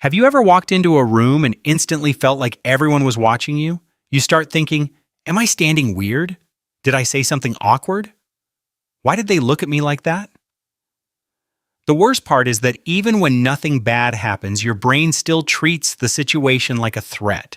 Have you ever walked into a room and instantly felt like everyone was watching you? You start thinking, am I standing weird? Did I say something awkward? Why did they look at me like that? The worst part is that even when nothing bad happens, your brain still treats the situation like a threat.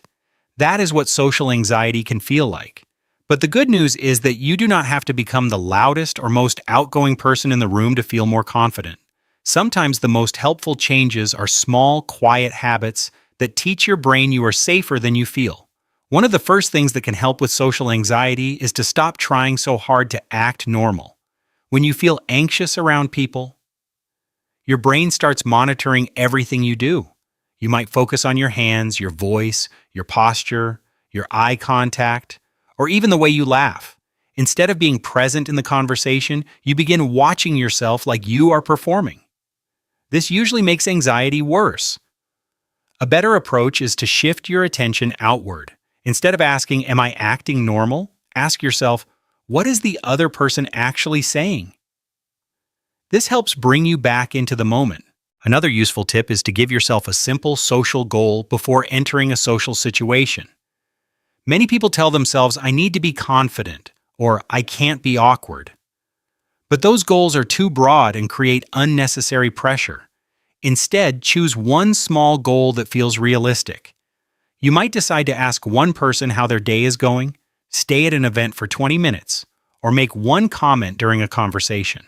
That is what social anxiety can feel like. But the good news is that you do not have to become the loudest or most outgoing person in the room to feel more confident. Sometimes the most helpful changes are small, quiet habits that teach your brain you are safer than you feel. One of the first things that can help with social anxiety is to stop trying so hard to act normal. When you feel anxious around people, your brain starts monitoring everything you do. You might focus on your hands, your voice, your posture, your eye contact, or even the way you laugh. Instead of being present in the conversation, you begin watching yourself like you are performing. This usually makes anxiety worse. A better approach is to shift your attention outward. Instead of asking, am I acting normal? Ask yourself, what is the other person actually saying? This helps bring you back into the moment. Another useful tip is to give yourself a simple social goal before entering a social situation. Many people tell themselves, I need to be confident, or I can't be awkward. But those goals are too broad and create unnecessary pressure. Instead, choose one small goal that feels realistic. You might decide to ask one person how their day is going, stay at an event for 20 minutes, or make one comment during a conversation.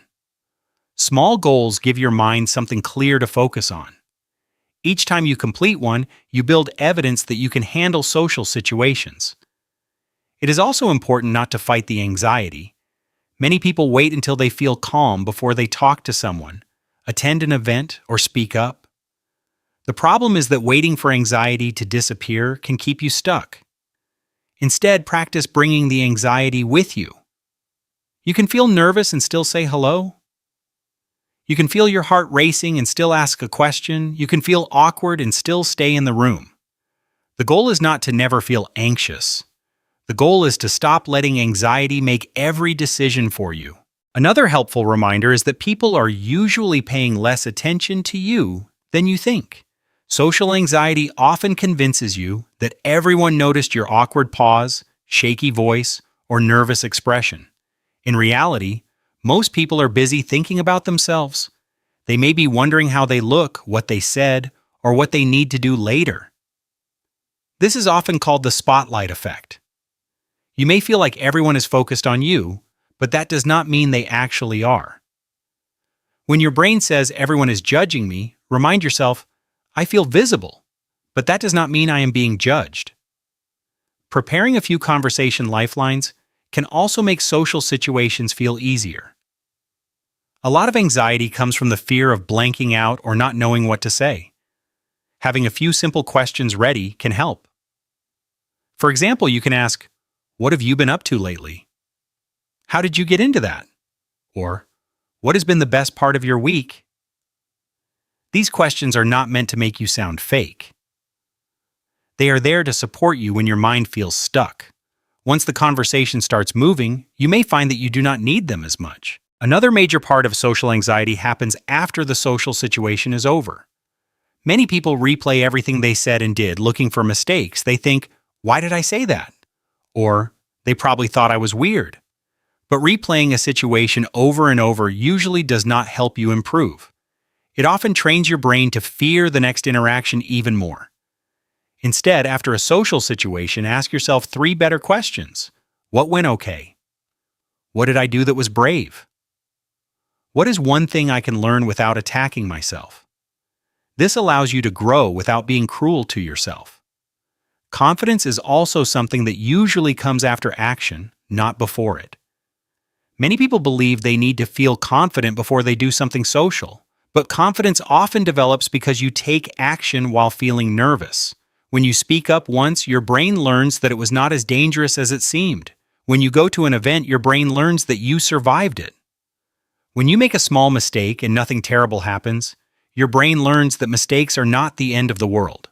Small goals give your mind something clear to focus on. Each time you complete one, you build evidence that you can handle social situations. It is also important not to fight the anxiety. Many people wait until they feel calm before they talk to someone, attend an event, or speak up. The problem is that waiting for anxiety to disappear can keep you stuck. Instead, practice bringing the anxiety with you. You can feel nervous and still say hello. You can feel your heart racing and still ask a question. You can feel awkward and still stay in the room. The goal is not to never feel anxious. The goal is to stop letting anxiety make every decision for you. Another helpful reminder is that people are usually paying less attention to you than you think. Social anxiety often convinces you that everyone noticed your awkward pause, shaky voice, or nervous expression. In reality, most people are busy thinking about themselves. They may be wondering how they look, what they said, or what they need to do later. This is often called the spotlight effect. You may feel like everyone is focused on you, but that does not mean they actually are. When your brain says everyone is judging me, remind yourself, I feel visible, but that does not mean I am being judged. Preparing a few conversation lifelines can also make social situations feel easier. A lot of anxiety comes from the fear of blanking out or not knowing what to say. Having a few simple questions ready can help. For example, you can ask, what have you been up to lately? How did you get into that? Or, what has been the best part of your week? These questions are not meant to make you sound fake. They are there to support you when your mind feels stuck. Once the conversation starts moving, you may find that you do not need them as much. Another major part of social anxiety happens after the social situation is over. Many people replay everything they said and did, looking for mistakes. They think, why did I say that? Or, they probably thought I was weird. But replaying a situation over and over usually does not help you improve. It often trains your brain to fear the next interaction even more. Instead, after a social situation, ask yourself 3 better questions. What went okay? What did I do that was brave? What is one thing I can learn without attacking myself? This allows you to grow without being cruel to yourself. Confidence is also something that usually comes after action, not before it. Many people believe they need to feel confident before they do something social, but confidence often develops because you take action while feeling nervous. When you speak up once, your brain learns that it was not as dangerous as it seemed. When you go to an event, your brain learns that you survived it. When you make a small mistake and nothing terrible happens, your brain learns that mistakes are not the end of the world.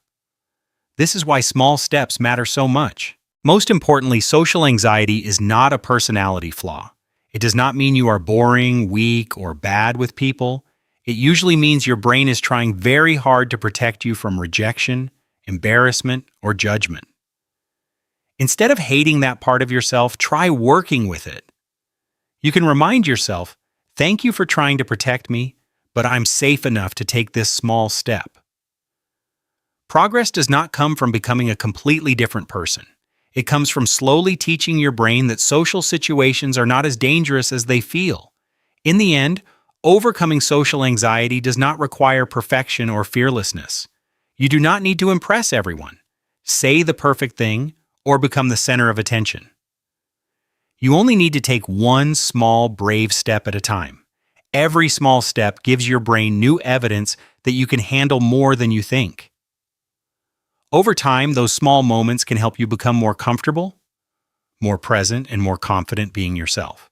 This is why small steps matter so much. Most importantly, social anxiety is not a personality flaw. It does not mean you are boring, weak, or bad with people. It usually means your brain is trying very hard to protect you from rejection, embarrassment, or judgment. Instead of hating that part of yourself, try working with it. You can remind yourself, thank you for trying to protect me, but I'm safe enough to take this small step. Progress does not come from becoming a completely different person. It comes from slowly teaching your brain that social situations are not as dangerous as they feel. In the end, overcoming social anxiety does not require perfection or fearlessness. You do not need to impress everyone, say the perfect thing, or become the center of attention. You only need to take one small, brave step at a time. Every small step gives your brain new evidence that you can handle more than you think. Over time, those small moments can help you become more comfortable, more present, and more confident being yourself.